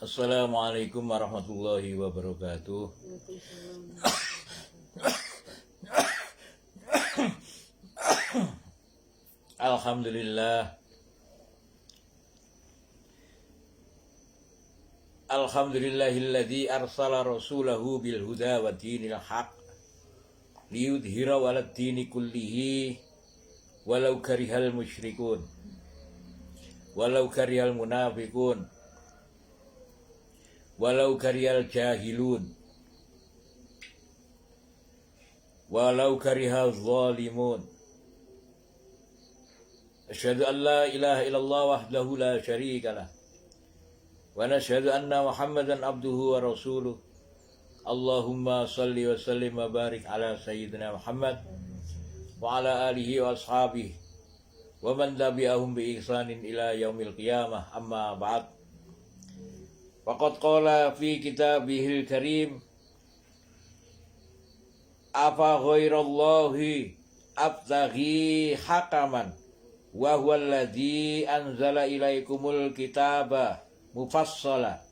Assalamualaikum warahmatullahi wabarakatuh. Alhamdulillah. Alhamdulillahilladzi arsala rasulahu bil huda wa dinil haq liyudhhira 'alad dini kullihi walau karihal musyrikun walau karihal munafiqun walau karihal jahilun walau karihal zalimun. Asyhadu an la ilaha illallah wahdahu la syarika lah wa nashhadu anna Muhammadan abduhu wa rasuluh. Allahumma salli wa sallim wa barik ala sayyidina Muhammad wa ala alihi wa ashabihi wa man tabi'ahum bi ihsanin ila yaumil qiyamah. Amma ba'd. Faqad qala fi kitabihil karim, afa ghairallahi abtaghi hakaman wa huwa alladhi anzala ilaikumul kitaba mufassala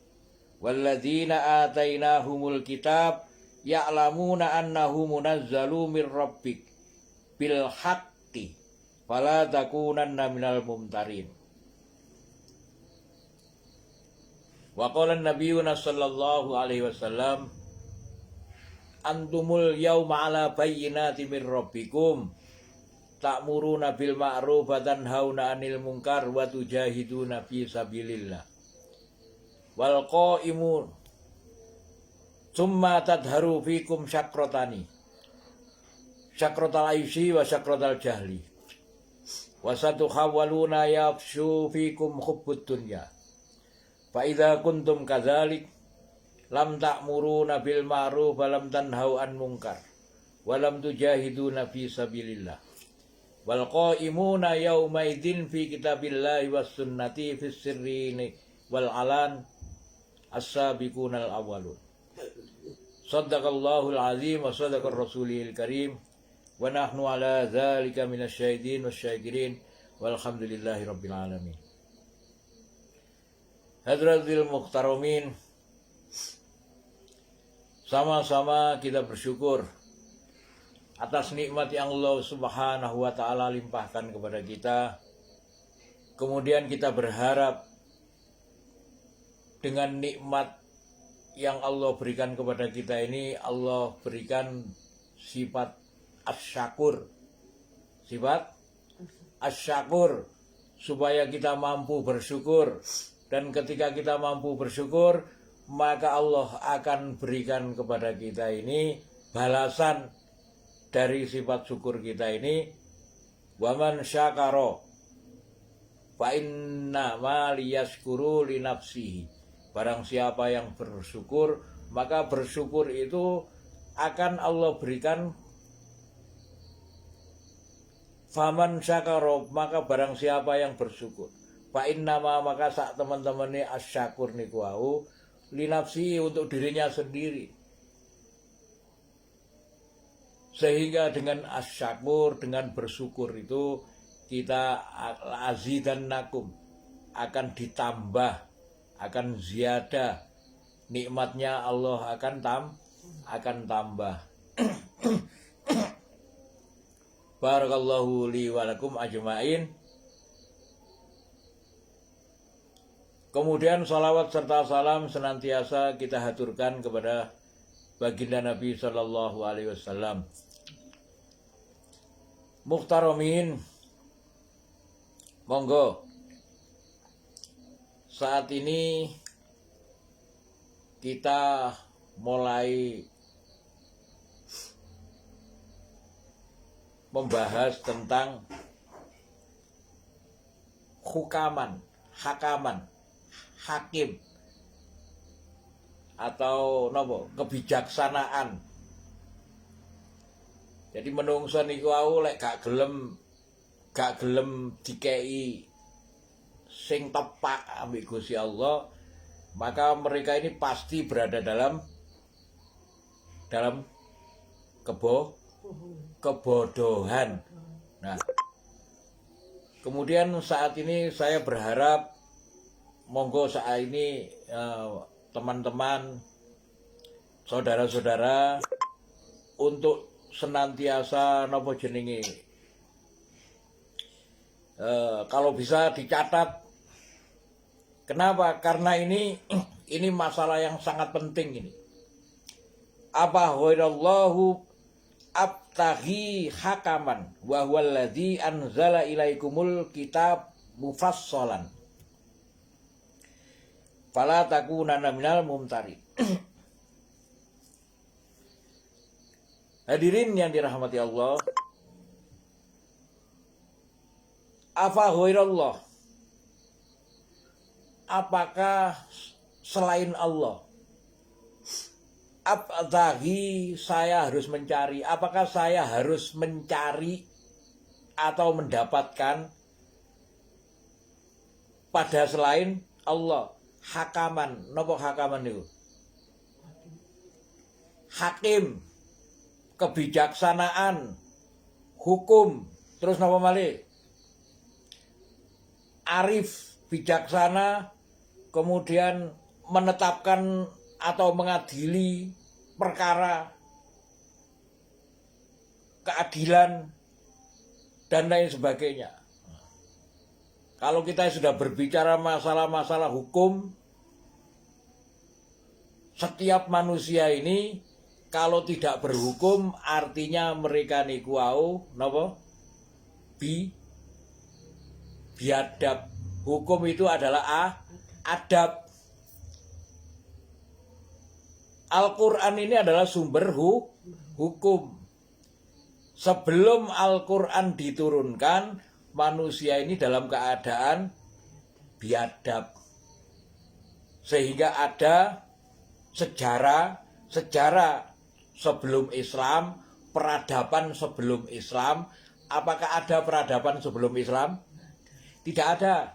walladzina atainahumul kitab ya'lamuna annahu munazzalu mir rabbik bil haqqi fala takunanna minal mumtarin. Wa qala an-nabiyuna sallallahu alaihi wasallam, antumul yauma ala bayyinati mir rabbikum ta'muruna bil ma'ruf wa tanhauna 'anil munkar wa tujahiduna fi sabilillah wal qaimun summa tadharu fikum syakrotani syakrotal aisyi wa syakrotal jahli wa satukhawaluna yafshu fikum hubbud dunya fa idza kuntum kadzalik lam ta'muruna bil ma'ruf wa lam tanhau an munkar wa lam tujahiduna fi sabilillah wal qaimuna yauma idzin fi kitabillahi was sunnati fis sirri wal alan as-sabiqunal awwalun. Shadaqallahul azim wa sadaqar rasulil karim wa nahnu ala dzalika minasyahidin wasyakirin walhamdulillahi rabbil alamin. Hadratil muhtaramin, sama-sama kita bersyukur atas nikmat yang Allah Subhanahu wa taala limpahkan kepada kita. Kemudian kita berharap dengan nikmat yang Allah berikan kepada kita ini, Allah berikan sifat asy-syakur. Sifat asy-syakur supaya kita mampu bersyukur. Dan ketika kita mampu bersyukur, maka Allah akan berikan kepada kita ini balasan dari sifat syukur kita ini. Wa man syakara fa inna ma liyashkuru li nafsihi. Barang siapa yang bersyukur, maka bersyukur itu akan Allah berikan. Faman syakara, maka barang siapa yang bersyukur, fa innama, maka sak teman-teman ini asyakur niku wau li nafsi, untuk dirinya sendiri. Sehingga dengan asyakur, dengan bersyukur itu kita azidannakum, akan ditambah, akan ziyadah nikmatnya Allah akan tambah. Barakallahu li wa lakum ajmain. Kemudian salawat serta salam senantiasa kita haturkan kepada baginda Nabi sallallahu alaihi wasallam. Muhtaramin, monggo saat ini kita mulai membahas tentang hakaman, hakim, atau nopo kebijaksanaan. Jadi menungso niku wau lek gak gelem dikei sing tepak ambek Gusti Allah, maka mereka ini pasti berada dalam kebodohan. Nah, kemudian saat ini saya berharap monggo saat ini teman-teman, saudara-saudara untuk senantiasa nopo jenenge kalau bisa dicatat. Kenapa? Karena ini masalah yang sangat penting ini. Apa ghairallahu abtaghi hakaman wa huwallazi anzala ilaikumul kitab mufassalan fala takunanna minal mumtarin. Hadirin yang dirahmati Allah, apa ghairallah, apakah selain Allah? Abtaghi, saya harus mencari. Apakah saya harus mencari atau mendapatkan pada selain Allah? Hakaman, nopo hakaman itu? Hakim, kebijaksanaan, hukum, terus nopo malih? Arif, bijaksana, kemudian menetapkan atau mengadili perkara, keadilan, dan lain sebagainya. Kalau kita sudah berbicara masalah-masalah hukum, setiap manusia ini kalau tidak berhukum artinya mereka niku wau napa? Biadab. Hukum itu adalah adab. Al-Quran ini adalah sumber hukum. Sebelum Al-Quran diturunkan, manusia ini dalam keadaan biadab. Sehingga ada sejarah sebelum Islam, peradaban sebelum Islam. Apakah ada peradaban sebelum Islam? Tidak ada.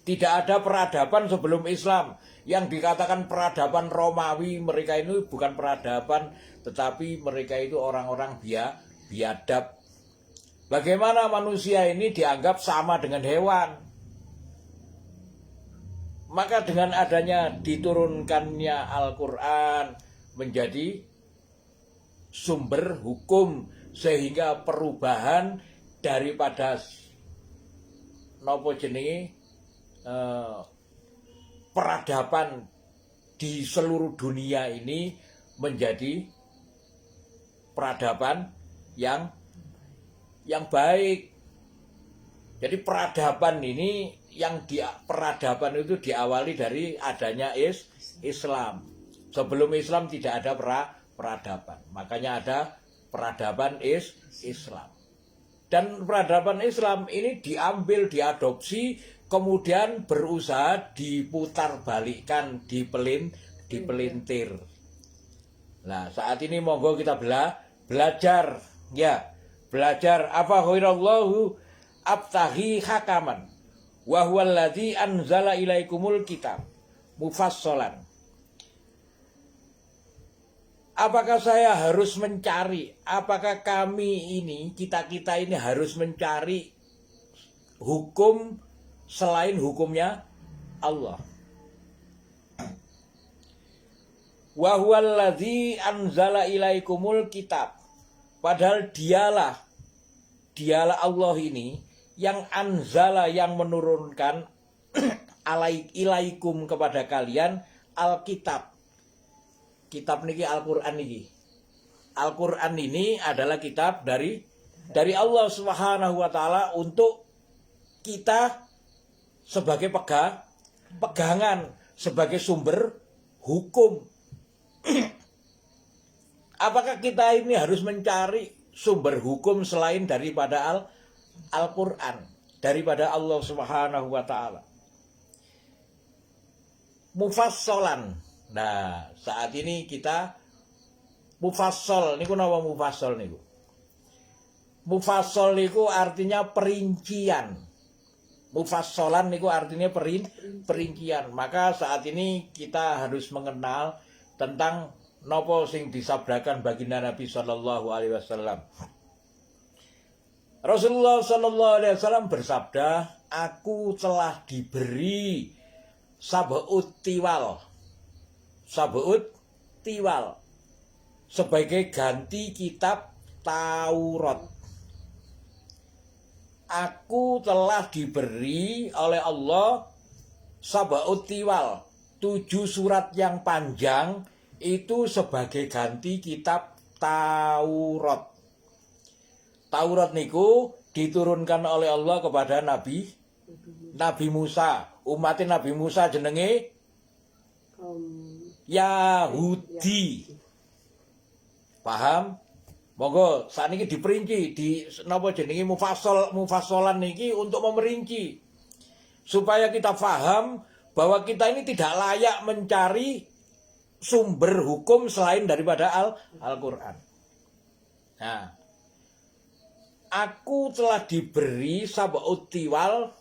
Tidak ada peradaban sebelum Islam. Yang dikatakan peradaban Romawi, mereka ini bukan peradaban, tetapi mereka itu orang-orang biadab. Bagaimana manusia ini dianggap sama dengan hewan? Maka dengan adanya diturunkannya Al-Quran menjadi sumber hukum, sehingga perubahan daripada nopo jenenge peradaban di seluruh dunia ini menjadi peradaban yang baik. Jadi peradaban ini peradaban itu diawali dari adanya Islam. Sebelum Islam tidak ada peradaban. Makanya ada peradaban Islam. Dan peradaban Islam ini diambil, diadopsi, kemudian berusaha diputar balikkan, dipelintir. Nah, saat ini monggo kita belajar, ya. Belajar apa ghairallahu abtaghi hakaman wa huwallazi anzala ilaikumul kitab mufassalan. Apakah saya harus mencari, apakah kami ini, kita ini harus mencari hukum selain hukumnya Allah? Wa huwallazi anzala ilaikumul kitab. Padahal dialah Allah ini yang anzala, yang menurunkan ilaikum kepada kalian alkitab. Kitab niki Al-Qur'an niki. Al-Qur'an ini adalah kitab dari Allah Subhanahu wa taala untuk kita sebagai pegangan, sebagai sumber hukum. Apakah kita ini harus mencari sumber hukum selain daripada Al-Qur'an, daripada Allah Subhanahu wa taala? Mufassalan. Nah, saat ini kita mufassal niku napa mufassal niku? Mufassal niku artinya perincian. Mufassalan niku artinya perincian. Maka saat ini kita harus mengenal tentang nopo sing disabdakan baginda Nabi sallallahu alaihi wasallam. Rasulullah sallallahu alaihi wasallam bersabda, aku telah diberi sab'ut tiwal. Sab'ut tiwal sebagai ganti kitab Taurat. Aku telah diberi oleh Allah sab'ut tiwal, 7 surat yang panjang itu sebagai ganti kitab Taurat. Taurat niku diturunkan oleh Allah kepada Nabi Musa. Umatnya Nabi Musa jenenge Yahudi. Paham? Monggo saat ini diperinci di napa jenenge mufassalan niki untuk memerinci supaya kita paham bahwa kita ini tidak layak mencari sumber hukum selain daripada Al-Qur'an. Nah, aku telah diberi sab'ut tiwal,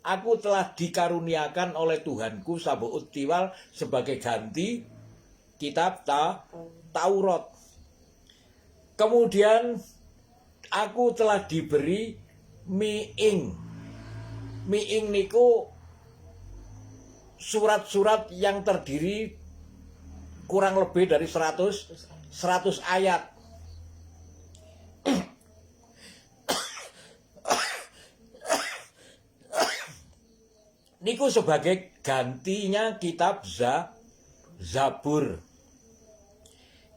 aku telah dikaruniakan oleh Tuhanku sab'ut tiwal sebagai ganti kitab Taurat. Kemudian aku telah diberi mi'ing. Mi'ing niku surat-surat yang terdiri kurang lebih dari 100 ayat. Niku sebagai gantinya kitab Zabur.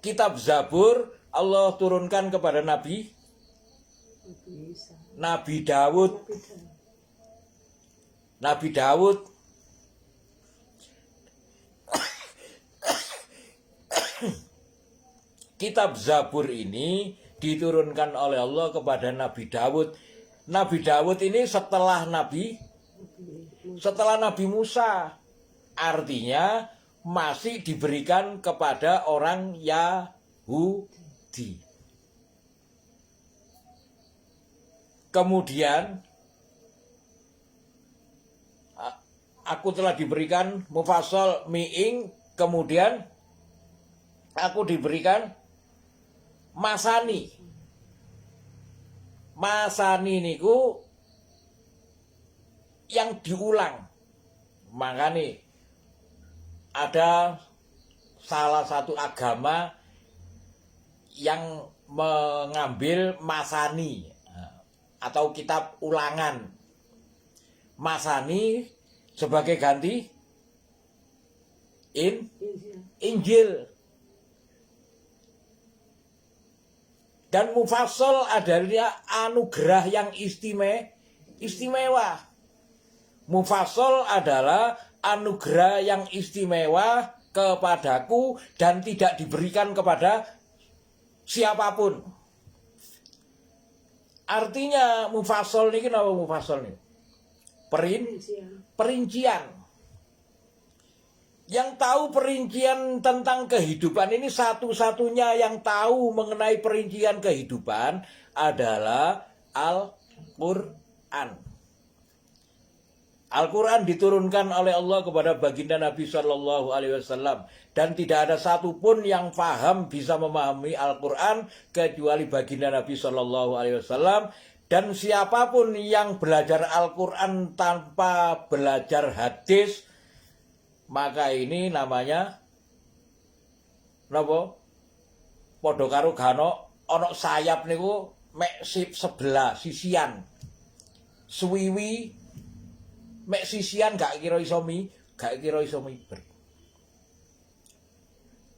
Kitab Zabur Allah turunkan kepada Nabi Daud. Nabi Daud kitab Zabur ini diturunkan oleh Allah kepada Nabi Daud. Nabi Daud ini setelah Nabi Musa. Artinya masih diberikan kepada orang Yahudi. Kemudian aku telah diberikan mufassal mi'ing, kemudian aku diberikan masani. Masani niku yang diulang. Makanya ada salah satu agama yang mengambil masani atau kitab ulangan. Masani sebagai ganti Injil. Dan mufassal adalah anugerah yang istimewa. Mufassal adalah anugerah yang istimewa kepadaku dan tidak diberikan kepada siapapun. Artinya mufassal ini kenapa mufassal ini? Perincian. Yang tahu perincian tentang kehidupan ini satu-satunya yang tahu mengenai perincian kehidupan adalah Al-Qur'an. Al-Quran diturunkan oleh Allah kepada baginda Nabi Shallallahu Alaihi Wasallam dan tidak ada satupun yang paham bisa memahami Al-Quran kecuali baginda Nabi Shallallahu Alaihi Wasallam. Dan siapapun yang belajar Al-Quran tanpa belajar hadis, maka ini namanya napa? Padha karo gano ana sayap niku mek sebelah sisian. Suwiwi mek sisian gak kira iso miber.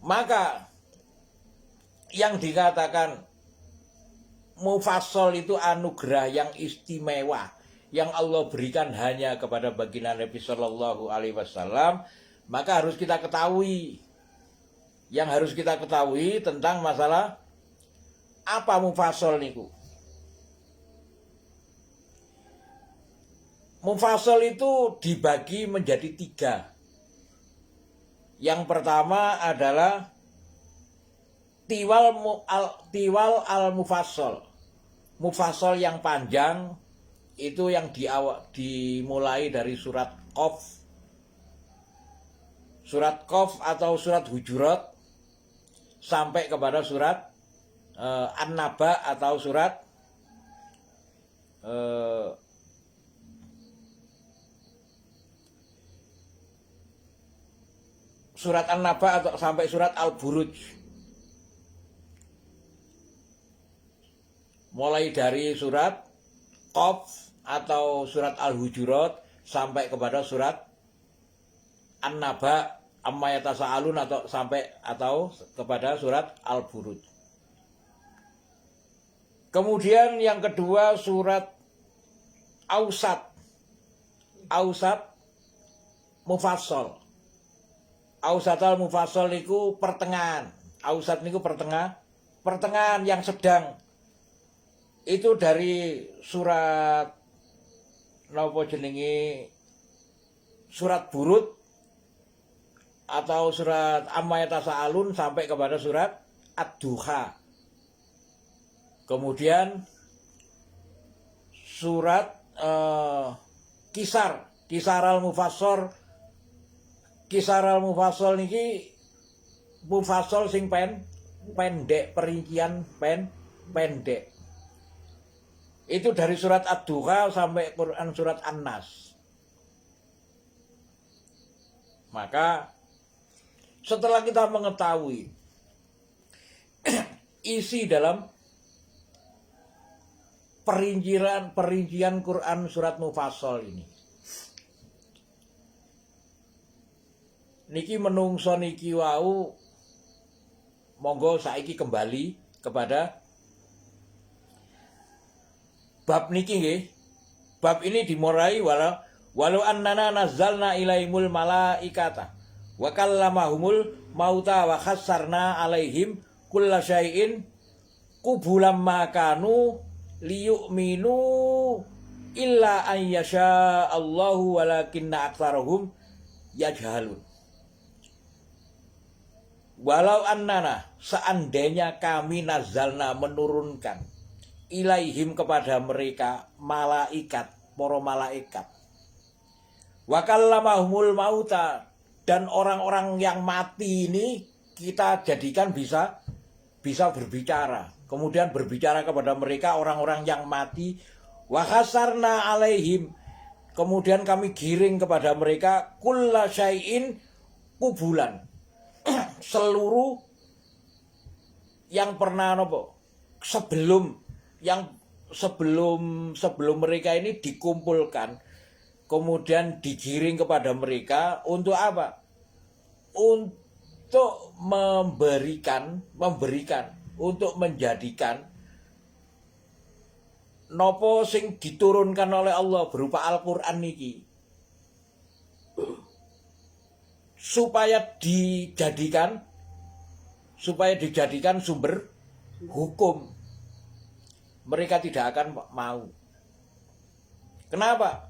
Maka yang dikatakan mufassal itu anugerah yang istimewa yang Allah berikan hanya kepada baginda Nabi Shallallahu Alaihi Wasallam. Maka harus kita ketahui, yang harus kita ketahui tentang masalah apa mufassal niku. Mufassal itu dibagi menjadi 3. Yang pertama adalah tiwal al-mufassal. Mufassal yang panjang itu yang dimulai dari surat Qaf. Surat Qaf atau surat Hujurat sampai kepada surat An-Naba atau surat surat An-Naba atau sampai surat Al-Buruj. Mulai dari surat Qaf atau surat Al-Hujurat sampai kepada surat An-Naba amma yatasaalun atau kepada surat Al-Buruj. Kemudian yang kedua surat Ausat Mufassal. Ausat al-Mufassal niku pertengahan. Ausat niku pertengahan yang sedang. Itu dari surat napa jenenge surat Burud atau surat Amma Yatasaalun sampai kepada surat Ad-Duha. Kemudian surat Kisar al-Mufassal. Kisar al-Mufassal niki mufassal sing pendek, perincian pendek. Itu dari surat Ad-Duha sampai Quran surat An-Nas. Maka setelah kita mengetahui isi dalam perincian Quran surat Mufassal ini, niki menungso niki wau monggo saiki kembali kepada bab niki nggih. Bab ini dimulai walau annana nazzalna ilaimul malaikata wa kallamahumul mauta wa khassarna alaihim kulla syai'in qubulam ma kanu liyu'minu illa an yasha Allahu walakinna aktsarahum yajhalun. Walau annana, seandainya kami nazalna menurunkan ilaihim kepada mereka malaikat, para malaikat. Wa kallamahumul mauta, dan orang-orang yang mati ini kita jadikan bisa berbicara. Kemudian berbicara kepada mereka orang-orang yang mati. Wa khasarna alaihim, kemudian kami giring kepada mereka kulla syai'in kubulan. Seluruh yang pernah sebelum mereka ini dikumpulkan, kemudian digiring kepada mereka untuk apa? Untuk memberikan, untuk menjadikan nopo sing diturunkan oleh Allah berupa Al-Qur'an niki supaya dijadikan sumber hukum. Mereka tidak akan mau. Kenapa?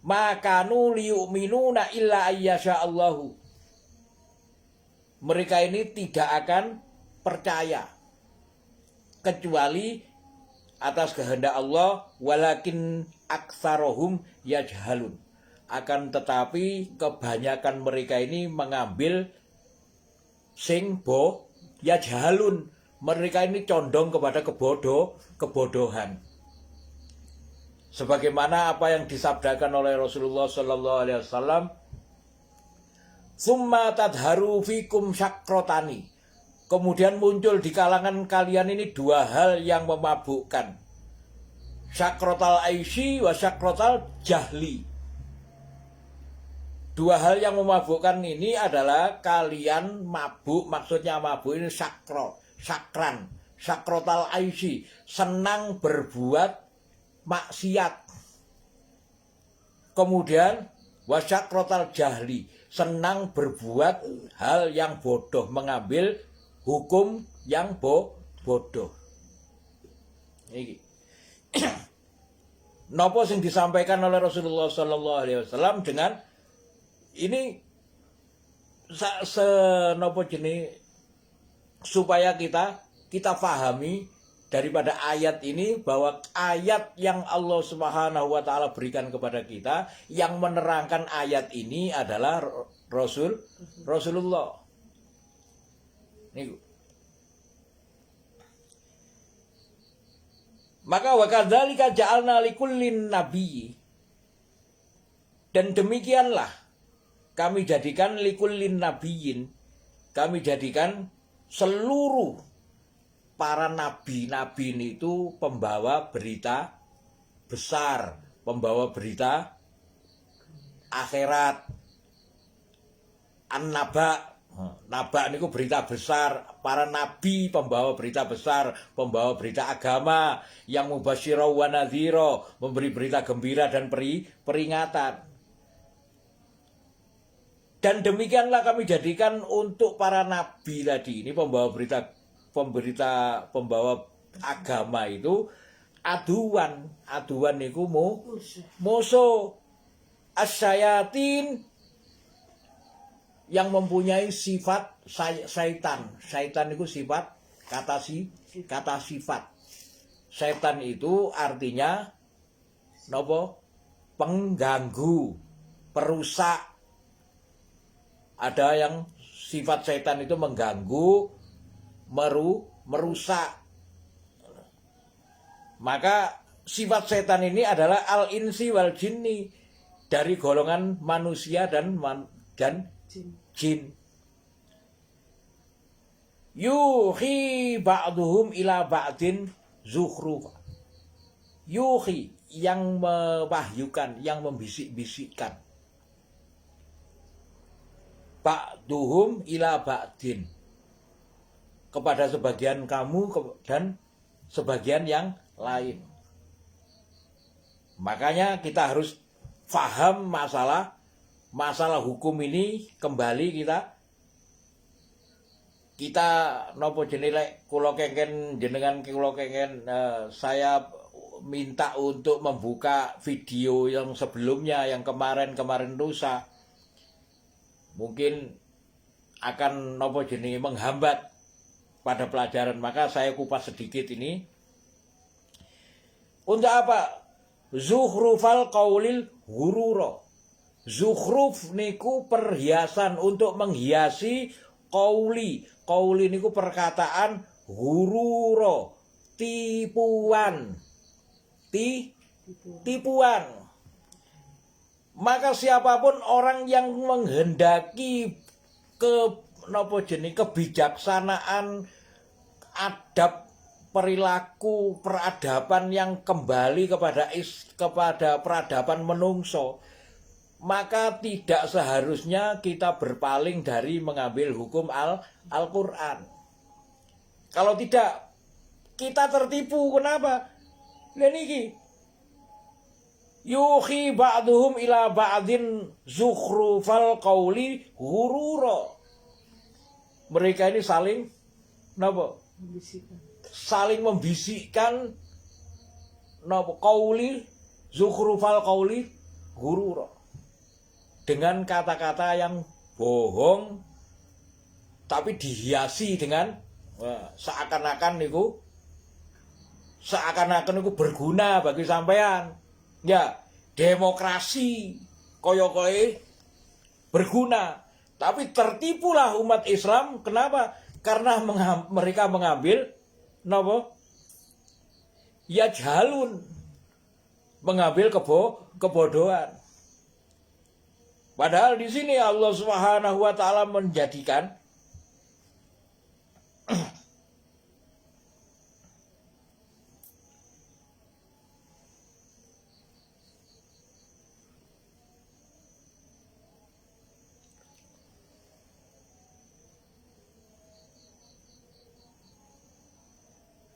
Makanu liyu'minuna illa ayyasha Allahu. Mereka ini tidak akan percaya kecuali atas kehendak Allah, walakin aktsarohum yajhalun. Akan tetapi kebanyakan mereka ini mengambil sing yajhalun. Mereka ini condong kepada kebodohan. Sebagaimana apa yang disabdakan oleh Rasulullah sallallahu alaihi wasallam, "Tsumma tadharu fikum syakrotani." Kemudian muncul di kalangan kalian ini dua hal yang memabukkan. Syakrotal aisy wa syakrotal jahli. Dua hal yang memabukkan ini adalah kalian mabuk, maksudnya mabuk ini sakran, syakrotal aisy, senang berbuat maksiat. Kemudian wasyakrotal jahli, senang berbuat hal yang bodoh, mengambil hukum yang bodoh. Iki. Napa sing disampaikan oleh Rasulullah sallallahu alaihi wasallam dengan ini napa jenenge supaya kita pahami daripada ayat ini bahwa ayat yang Allah Subhanahu wa taala berikan kepada kita, yang menerangkan ayat ini adalah Rasulullah. Niku. Maka wa kadzalika ja'alna likullin nabiy, dan demikianlah kami jadikan likullin nabiyyin, kami jadikan seluruh para nabi-nabi itu pembawa berita besar, pembawa berita akhirat. An-naba, naba niku berita besar, para nabi pembawa berita besar, pembawa berita agama, yang mubasyirah wa nadhira, memberi berita gembira dan peringatan. Dan demikianlah kami jadikan untuk para nabi tadi ini pembawa agama itu aduan niku musuh asyayatin, yang mempunyai sifat syaitan. Syaitan itu sifat kata sifat. Syaitan itu artinya nopo? Pengganggu, perusak. Ada yang sifat syaitan itu mengganggu, merusak. Maka sifat syaitan ini adalah al-insi wal jinni, dari golongan manusia dan jin. Yuhi ba'duhum ila ba'din zukhruf. Yuhi, yang mewahyukan, yang membisik-bisikkan. Ba'duhum ila ba'din, kepada sebagian kamu dan sebagian yang lain. Makanya kita harus paham masalah hukum ini. Kembali kita nopo jenilek kula kengken jenengan kula kengken, saya minta untuk membuka video yang sebelumnya, yang kemarin lusa, mungkin akan nopo jenenge menghambat pada pelajaran, maka saya kupas sedikit ini. Untuk apa? Zukhrufal qaulil ghurura. Zukhruf niku perhiasan, untuk menghiasi qauli. Qauli niku perkataan, ghurura tipuan. Tipuan. Maka siapapun orang yang menghendaki kebijaksanaan, adab, perilaku, peradaban yang kembali kepada peradaban menungso, maka tidak seharusnya kita berpaling dari mengambil hukum Al-Quran. Kalau tidak, kita tertipu. Kenapa? Niki yuhi ba'duhum ila ba'din zukhrufal qauli ghurura. Mereka ini saling membisikkan qauli, zukhrufal qauli ghurura, dengan kata-kata yang bohong tapi dihiasi dengan seakan-akan niku berguna bagi sampean. Ya, demokrasi koyo-koyo berguna, tapi tertipulah umat Islam. Kenapa? Karena mereka mengambil ya jalun, mengambil kebodohan. Padahal di sini Allah Subhanahu wa taala menjadikan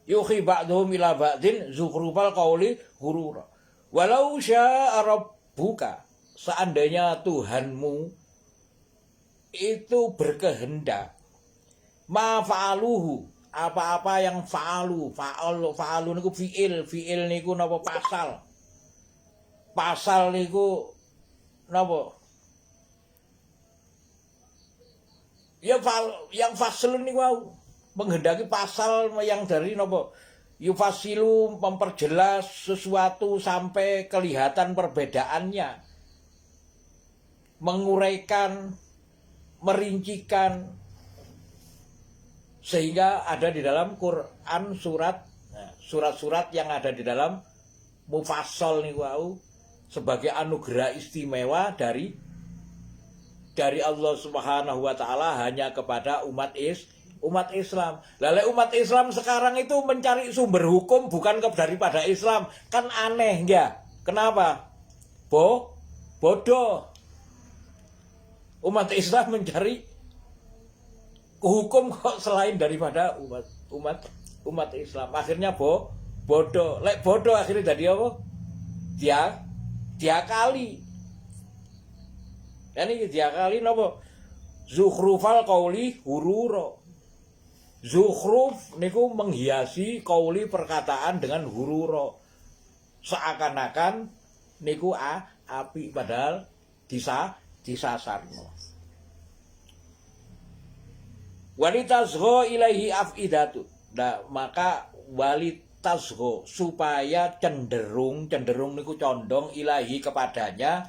yuhi ba'duhum ila ba'din zukhrufal qauli ghurura. Walau syaa rabbuka, seandainya Tuhanmu itu berkehendak, ma fa'aluhu, apa-apa yang fa'alu niku fi'il niku napa pasal niku napa ya yang faslun niku menghendaki pasal yang dari nopo yufasilu, memperjelas sesuatu sampai kelihatan perbedaannya, menguraikan, merincikan, sehingga ada di dalam Quran surat-surat yang ada di dalam mufassal niku sebagai anugerah istimewa dari dari Allah Subhanahu wa taala hanya kepada umat Islam. Lalu umat Islam sekarang itu mencari sumber hukum bukan daripada Islam. Kan aneh ya? Kenapa? Bodoh. Umat Islam mencari hukum kok selain daripada umat Islam. Akhirnya bodoh. Lek bodoh akhirnya jadi apa? Dia kali. Ini dia kali napa? Zukhrufal qauli hururo. Zukhruf niku menghiasi qauli perkataan dengan hururo. Seakan-akan niku api padahal disasarno. Walitasgho ilaihi afidatu. Nah, maka walitasgho supaya cenderung niku condong ilahi kepadanya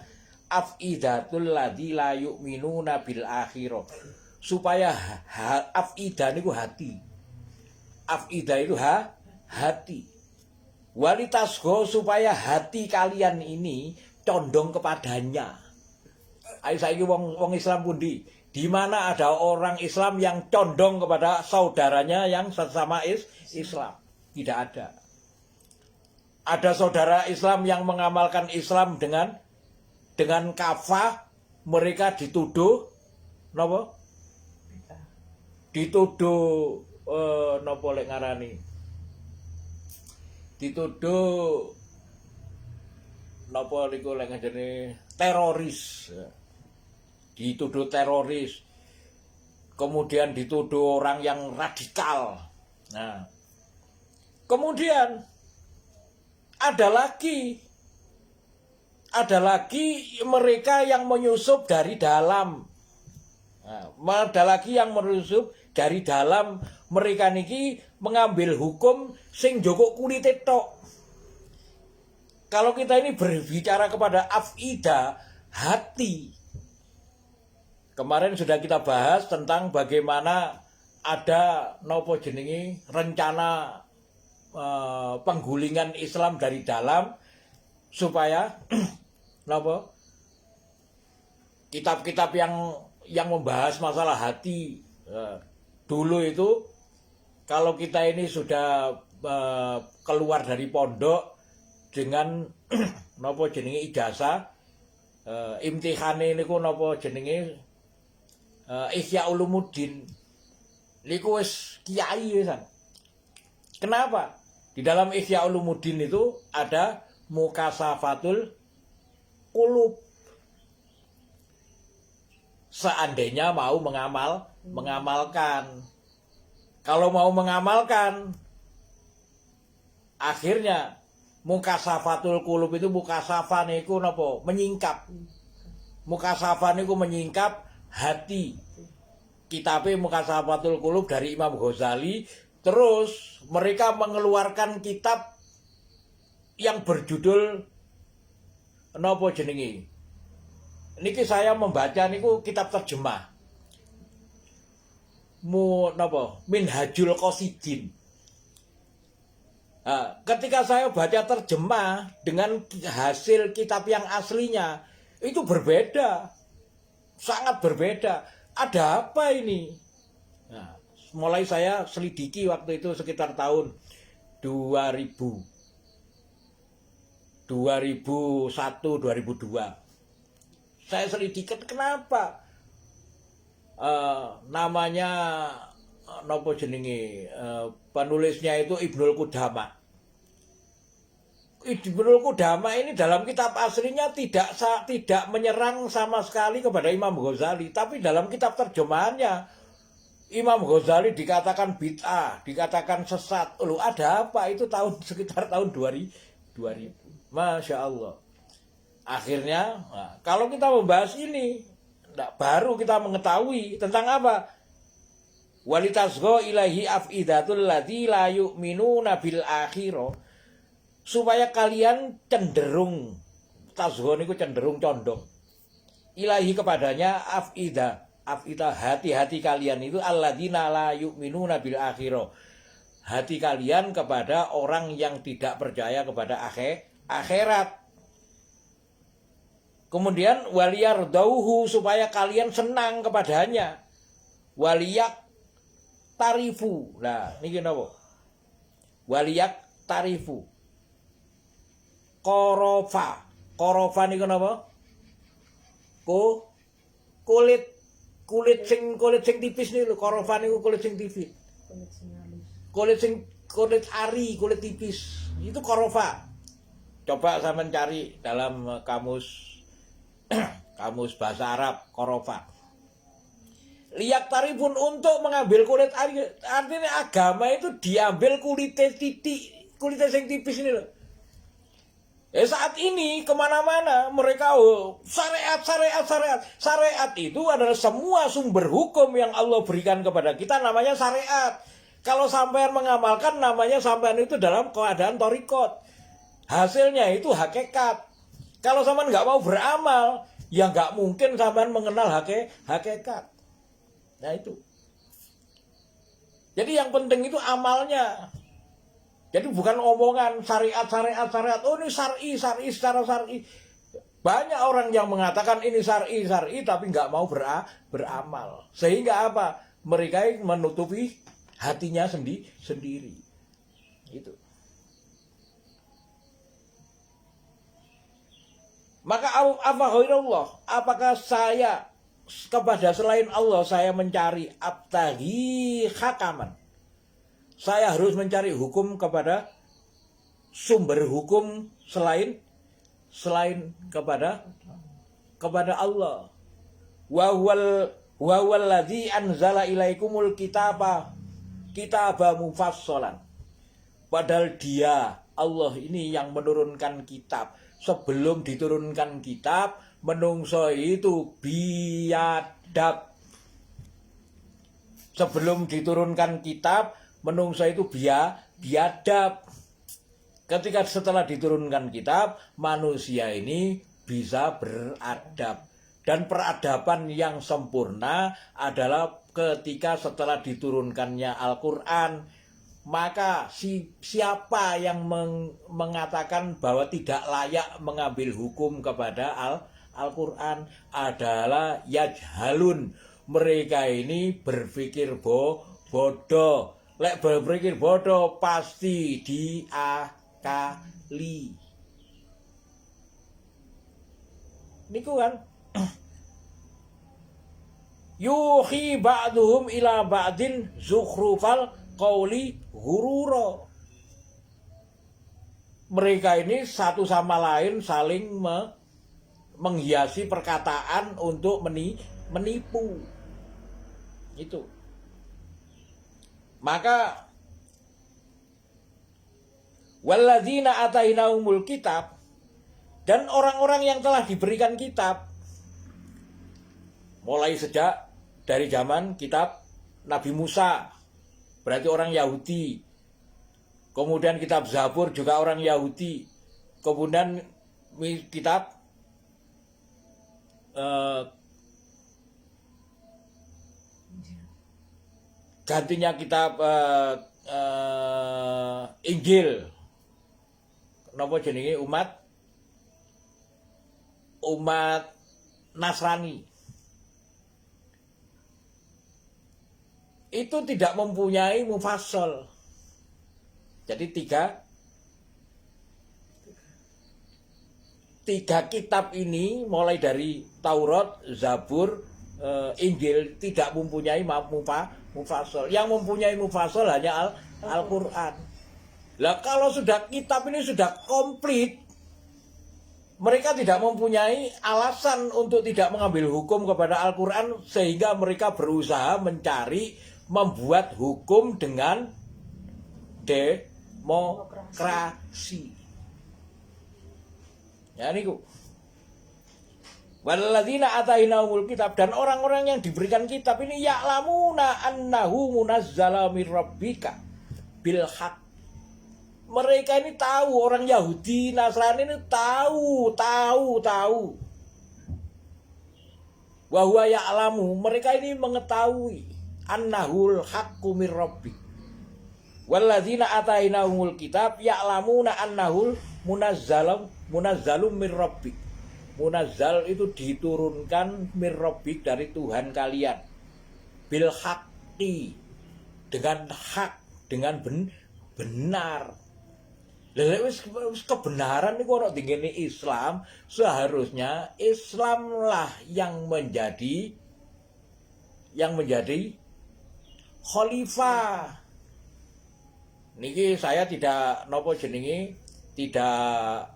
afidatul ladzi la yu'minuna bil akhirah. Supaya afidah niku hati. Afidah itu hati. Walitasgho supaya hati kalian ini condong kepadanya. Ayo saiki wong Islam pundi? Di mana ada orang Islam yang condong kepada saudaranya yang sesama Islam? Tidak ada. Ada saudara Islam yang mengamalkan Islam dengan kafah, mereka dituduh napa? Dituduh napa lek ngarani? Dituduh napa niku lek ngene teroris. Dituduh teroris. Kemudian dituduh orang yang radikal. Nah, kemudian ada lagi mereka yang menyusup dari dalam. Nah, ada lagi yang menyusup dari dalam, mereka niki mengambil hukum sing joko kulite tok. Kalau kita ini berbicara kepada afidah, hati. Kemarin sudah kita bahas tentang bagaimana ada nopo jenengi rencana penggulingan Islam dari dalam supaya nopo kitab-kitab yang membahas masalah hati dulu itu kalau kita ini sudah keluar dari pondok dengan nopo jenenge ijazah imtihane niku nopo jenenge Ihya Ulumuddin niku wis kiai wisan. Kenapa? Di dalam Ihya Ulumuddin itu ada mukasafatul qulub. Seandainya mau mengamalkan. Kalau mau mengamalkan, akhirnya mukasafatul qulub itu mukasafah niku napa? Menyingkap. Mukasafah niku menyingkap hati. Kitabnya Mukasafatul Qulub dari Imam Ghazali. Terus mereka mengeluarkan kitab yang berjudul napa jenenge? Niki saya membaca niku kitab terjemah. Minhajul Qasidin. Nah, ketika saya baca terjemah dengan hasil kitab yang aslinya itu berbeda. Sangat berbeda. Ada apa ini? Nah, mulai saya selidiki waktu itu sekitar tahun 2000. 2001, 2002. Saya selidiki kenapa namanya nopo jenenge penulisnya itu Ibnul Qudama. Ibnul Qudama ini dalam kitab aslinya tidak menyerang sama sekali kepada Imam Ghazali, tapi dalam kitab terjemahannya Imam Ghazali dikatakan bid'ah, dikatakan sesat. Loh, ada apa? Itu sekitar tahun 2000. Masya Allah. Akhirnya, nah, kalau kita membahas ini, baru kita mengetahui tentang apa? Walitasgho ilahi afidatul ladzi la yu'minuna bil akhirah. Supaya kalian cenderung, tasgho niku cenderung condong. Ilahi kepadanya afidah hati-hati kalian itu alladzina la yu'minuna bil akhirah. Hati kalian kepada orang yang tidak percaya kepada akhirat. Kemudian waliyardauhu, supaya kalian senang kepadanya. Waliyak tarifu. Nah, niki napa? Waliyak tarifu. Korofa. Korofa niku napa? Kulit sing tipis niku lho, korofa niku kulit sing tipis. Kulit ari, kulit tipis. Itu korofa. Coba saya mencari dalam kamus kamus bahasa Arab, korofa. Liyak tarifun, untuk mengambil kulit ari, artinya agama itu diambil kulitnya titik, kulitnya yang tipis ini loh. Saat ini kemana-mana mereka syariat itu adalah semua sumber hukum yang Allah berikan kepada kita, namanya syariat. Kalau sampean mengamalkan, namanya sampean itu dalam keadaan torikot. Hasilnya itu hakikat. Kalau sampean nggak mau beramal, ya nggak mungkin sampean mengenal hakikat. Nah itu. Jadi yang penting itu amalnya. Jadi bukan omongan syariat. Oh ini syar'i secara syar'i. Banyak orang yang mengatakan ini syar'i tapi nggak mau beramal. Sehingga apa? Mereka menutupi hatinya sendiri. Itu. Maka apa ghairullah? Apakah saya kepada selain Allah saya mencari abtahi hakaman? Saya harus mencari hukum kepada sumber hukum selain kepada Allah. Wa huwal ladzi anzala ilaikumul kitaba mufassalan. Padahal dia, Allah ini yang menurunkan kitab. Sebelum diturunkan kitab, menungso itu biadab. Sebelum diturunkan kitab, menungso itu biadab. Ketika setelah diturunkan kitab, manusia ini bisa beradab. Dan peradaban yang sempurna adalah ketika setelah diturunkannya Al-Quran. Maka siapa yang mengatakan bahwa tidak layak mengambil hukum kepada Al-Quran adalah yajhalun. Mereka ini berpikir bodoh. Lek berpikir bodoh pasti diakali. Niku kan. Yuhi ba'duhum ila ba'din zukhrufal qauli ghurura. Mereka ini satu sama lain saling menghiasi perkataan untuk menipu. Itu. Maka walladzina atainahumul kitab, dan orang-orang yang telah diberikan kitab mulai sejak dari zaman kitab Nabi Musa, berarti orang Yahudi. Kemudian kitab Zabur juga orang Yahudi. Kemudian kitab gantinya kitab Injil. Napa jenenge umat Nasrani. Itu tidak mempunyai mufassal. Jadi tiga kitab ini mulai dari Taurat, Zabur, Injil tidak mempunyai mufassal. Yang mempunyai mufassal hanya Al-Quran. Lah kalau sudah kitab ini sudah komplit, mereka tidak mempunyai alasan untuk tidak mengambil hukum kepada Al-Quran, sehingga mereka berusaha membuat hukum dengan demokrasi. Ya niku. Walladzina atainahumul kitab, dan orang-orang yang diberikan kitab ini ya'lamuna annahu munazzala mir rabbika bil haq. Mereka ini tahu, orang Yahudi, Nasrani ini tahu. Wa huwa ya'lamu, mereka ini mengetahui annahul haqqu mir rabbik. Walladzina atainahumul kitab ya'lamuna annahul munazzalum mir rabbik. Munazzal itu diturunkan mirrobik dari Tuhan kalian. Bil haqqi, dengan hak, dengan benar. Wis kebenaran niku ana dinggene Islam, seharusnya Islamlah yang menjadi khalifah. Niki saya tidak nopo jenenge, tidak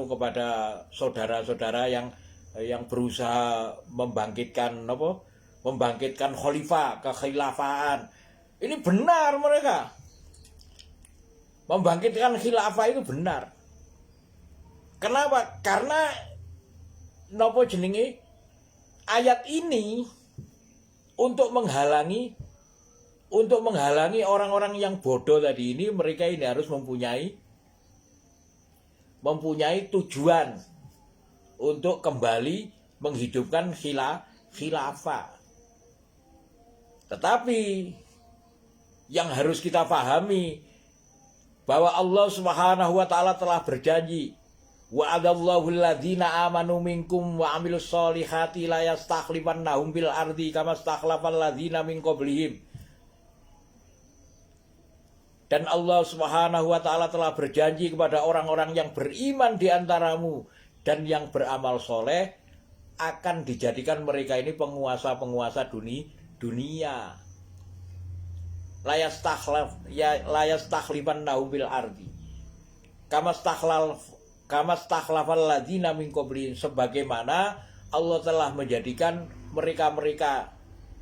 kepada saudara-saudara yang berusaha membangkitkan khalifah, kekhilafaan. Ini benar mereka. Membangkitkan khilafah itu benar. Kenapa? Karena ayat ini untuk menghalangi orang-orang yang bodoh tadi ini, mereka ini harus mempunyai tujuan untuk kembali menghidupkan khilafah. Tetapi yang harus kita pahami bahwa Allah Subhanahu wa taala telah berjanji, wa'adallahu alladzina amanu minkum wa 'amilus sholihati la yastakhlifannahum fil ardi kama stakhlafal ladzina min qablihim. Dan Allah Subhanahu wa taala telah berjanji kepada orang-orang yang beriman di antaramu dan yang beramal soleh, akan dijadikan mereka ini penguasa-penguasa dunia. Layas takhlifan nahum bil ardi kamas takhlafal ladzina min qablihim, sebagaimana Allah telah menjadikan mereka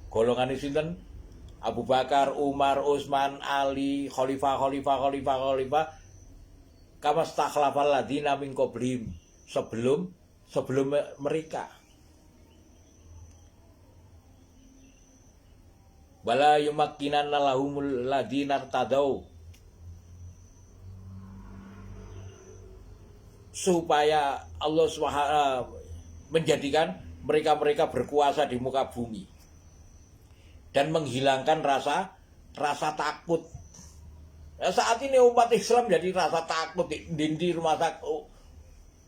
golongan sinten, Abu Bakar, Umar, Utsman, Ali, khalifah kamas takhlafal ladzina min qablihim, sebelum mereka. Wala yumakkinanna lahumul ladzina tadau, supaya Allah SWT menjadikan mereka berkuasa di muka bumi dan menghilangkan rasa takut. Nah, saat ini umat Islam jadi rasa takut di rumah sakit.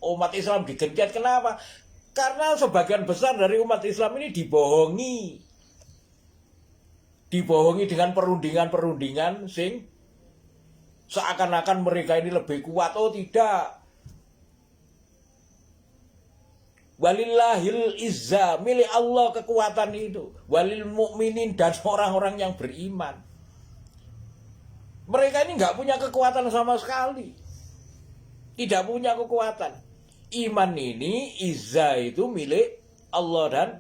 Umat Islam digenjot. Kenapa? Karena sebagian besar dari umat Islam ini dibohongi dengan perundingan sing seakan-akan mereka ini lebih kuat. Oh tidak. Walillahil izza, milik Allah kekuatan itu. Walil mu'minin, dan orang-orang yang beriman. Mereka ini nggak punya kekuatan sama sekali. Tidak punya kekuatan. Iman ini, izza itu milik Allah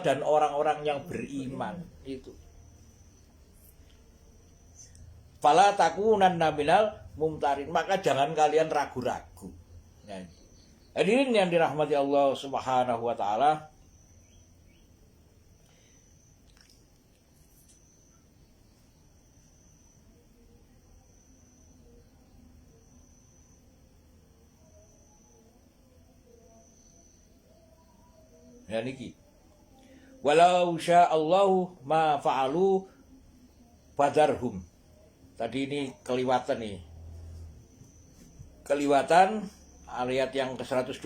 dan orang-orang yang beriman itu. Fala takunanna minal mumtarin, maka jangan kalian ragu-ragu. Nah, hadirin yang dirahmati Allah Subhanahu wa taala, ya niki, walau sya'allahu ma fa'alu fadarhum. Tadi ini keliwatan nih. Keliwatan ayat yang ke-112.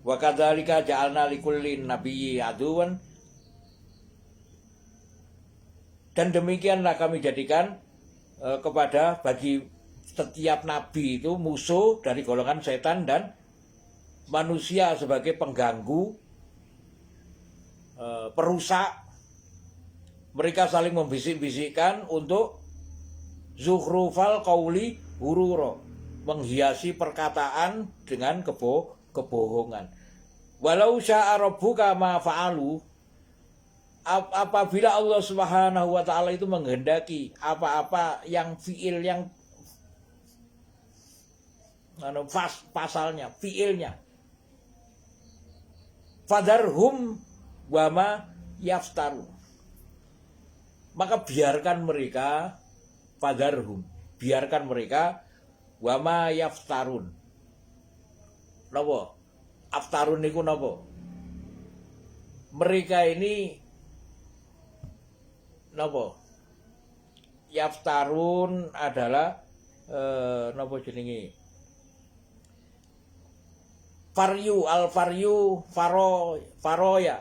Wa kadzalika ja'alna likulli nabiyyin aduwan. Dan demikianlah kami jadikan bagi setiap nabi itu musuh dari golongan setan dan manusia sebagai pengganggu, perusak. Mereka saling membisik-bisikkan untuk zukhrufal qauli hururo, menghiasi perkataan dengan kebohongan. Walau syaa rabbuka ma fa'alu, apabila Allah Subhanahu wa taala itu menghendaki apa-apa yang fiil, yang pasalnya, fiilnya, fadarhum wama yaftaru, maka biarkan mereka, fadarhum, biarkan mereka, wama yaftarun. Napa? Aftarun niku napa? Mereka ini napa? Yaftarun adalah napa jenenge? faroya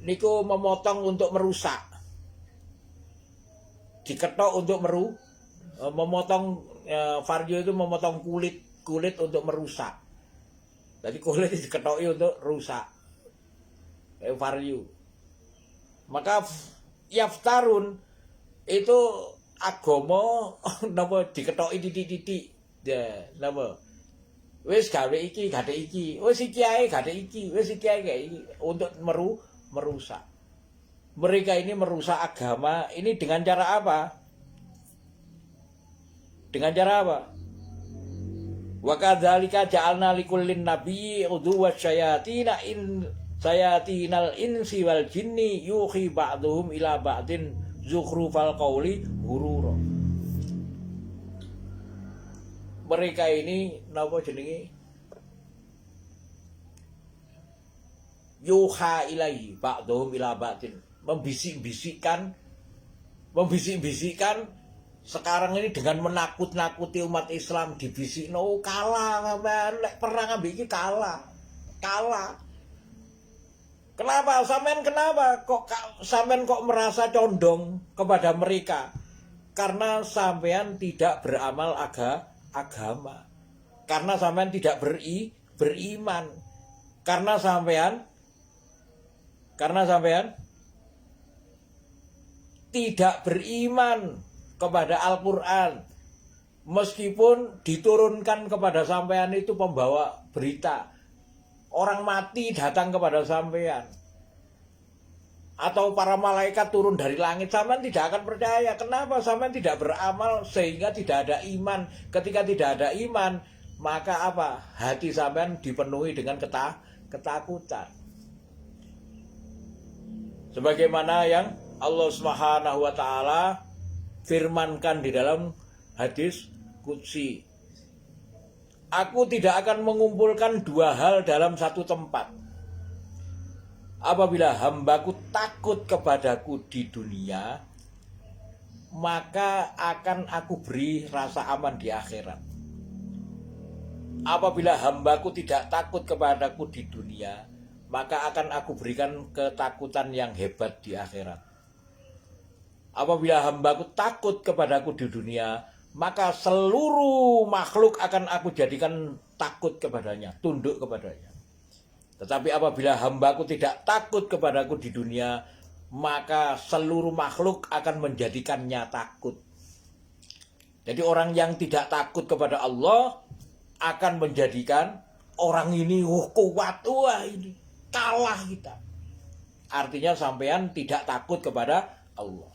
niku memotong untuk merusak. Diketok untuk memotong vario itu memotong kulit untuk merusak. Jadi kulit diketoki untuk rusak. Vario. Maka yaftarun itu agama napa diketoki titik-titik. Ya, napa? Wis gawe iki, gade iki. Wis iki ae gade iki, wis iki ae iki untuk merusak. Mereka ini merusak agama ini dengan cara apa? Dengan cara apa? Wa kadzalika ja'alna likullin nabiyyi udhuwa sayatinal insi wal jinni yuhi ba'dhum ila ba'din zukhrufal qawli ghurura. Mereka ini napa jenenge? Yuha ilaihi ba'dhum ila ba'din. Membisik-bisikkan sekarang ini dengan menakut-nakuti umat Islam dibisikno kalah sampean lek perang ambek iki kalah. Kenapa sampean kok merasa condong kepada mereka? Karena sampean tidak beramal agama. Karena sampean tidak beriman. Karena sampean tidak beriman kepada Al-Quran. Meskipun diturunkan kepada sampean itu pembawa berita. Orang mati datang kepada sampean. Atau para malaikat turun dari langit, sampean tidak akan percaya. Kenapa? Sampean tidak beramal sehingga tidak ada iman. Ketika tidak ada iman, maka apa? Hati sampean dipenuhi dengan ketakutan. Sebagaimana yang Allah Subhanahu wa taala firmankan di dalam hadis qudsi. Aku tidak akan mengumpulkan dua hal dalam satu tempat. Apabila hambaku takut kepadaku di dunia, maka akan aku beri rasa aman di akhirat. Apabila hambaku tidak takut kepadaku di dunia, maka akan aku berikan ketakutan yang hebat di akhirat. Apabila hambaku takut kepadaku di dunia, maka seluruh makhluk akan aku jadikan takut kepadanya, tunduk kepadanya. Tetapi apabila hambaku tidak takut kepadaku di dunia, maka seluruh makhluk akan menjadikannya takut. Jadi orang yang tidak takut kepada Allah akan menjadikan orang ini kuat, wah ini kalah kita. Artinya sampean tidak takut kepada Allah.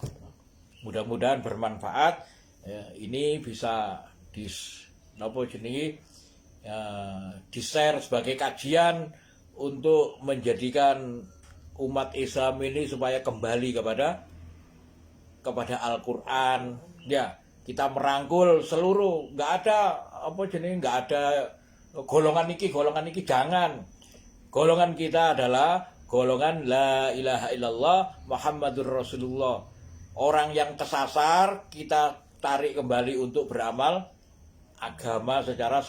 Mudah-mudahan bermanfaat. Ya, ini bisa di-share sebagai kajian untuk menjadikan umat Islam ini supaya kembali kepada Al-Quran. Ya, kita merangkul seluruh, nggak ada golongan iki jangan. Golongan kita adalah golongan la ilaha illallah Muhammadur Rasulullah. Orang yang kesasar kita tarik kembali untuk beramal agama secara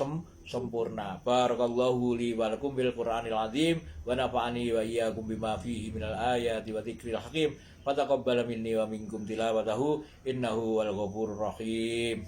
sempurna. Barakallahu li wa lakum bil Qur'anil azim wa nafa'ani wa iyyakum bima fihi minal ayati wa dzikril hakim. Fataqabbal minni wa minkum tilawatahu innahu wal ghafurur rahim.